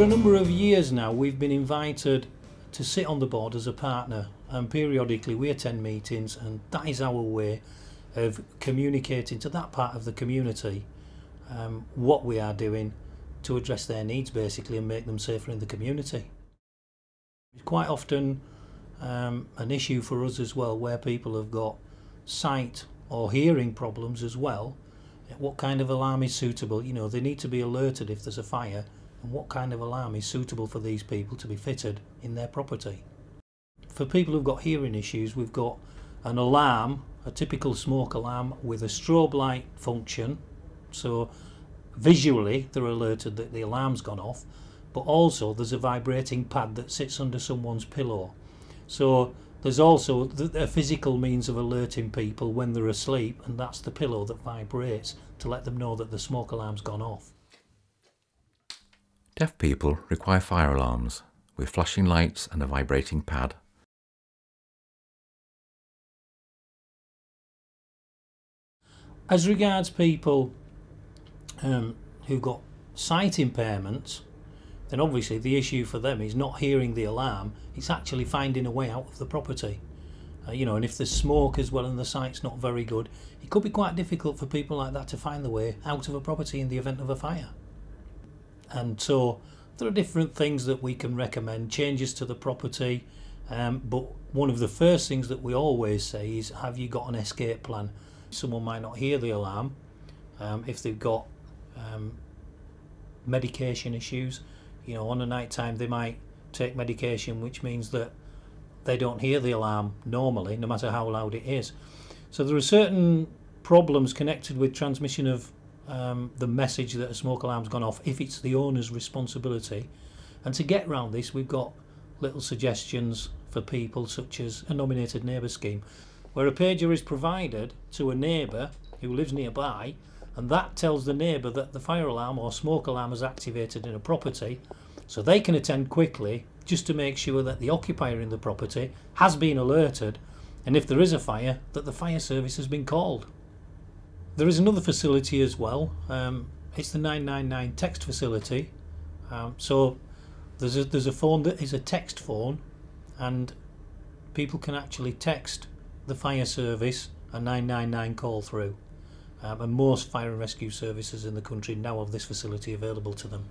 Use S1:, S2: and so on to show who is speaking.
S1: For a number of years now we've been invited to sit on the board as a partner, and periodically we attend meetings, and that is our way of communicating to that part of the community what we are doing to address their needs basically and make them safer in the community. It's quite often an issue for us as well, where people have got sight or hearing problems as well. What kind of alarm is suitable? You know, they need to be alerted if there's a fire, and what kind of alarm is suitable for these people to be fitted in their property. For people who've got hearing issues, we've got an alarm, a typical smoke alarm with a strobe light function, so visually they're alerted that the alarm's gone off, but also there's a vibrating pad that sits under someone's pillow. So there's also a physical means of alerting people when they're asleep, and that's the pillow that vibrates to let them know that the smoke alarm's gone off.
S2: Deaf people require fire alarms with flashing lights and a vibrating pad.
S1: As regards people who've got sight impairments, then obviously the issue for them is not hearing the alarm, it's actually finding a way out of the property. You know, and if there's smoke as well and the sight's not very good, it could be quite difficult for people like that to find the way out of a property in the event of a fire. And so there are different things that we can recommend, changes to the property, but one of the first things that we always say is, have you got an escape plan? Someone might not hear the alarm if they've got medication issues. You know, on a night time they might take medication, which means that they don't hear the alarm normally, no matter how loud it is. So there are certain problems connected with transmission of the message that a smoke alarm's gone off if it's the owner's responsibility. And to get around this, we've got little suggestions for people, such as a nominated neighbour scheme, where a pager is provided to a neighbour who lives nearby, and that tells the neighbour that the fire alarm or smoke alarm is activated in a property, so they can attend quickly just to make sure that the occupier in the property has been alerted, and if there is a fire, that the fire service has been called. There is another facility as well, it's the 999 text facility. So there's a phone that is a text phone, and people can actually text the fire service a 999 call through, and most fire and rescue services in the country now have this facility available to them.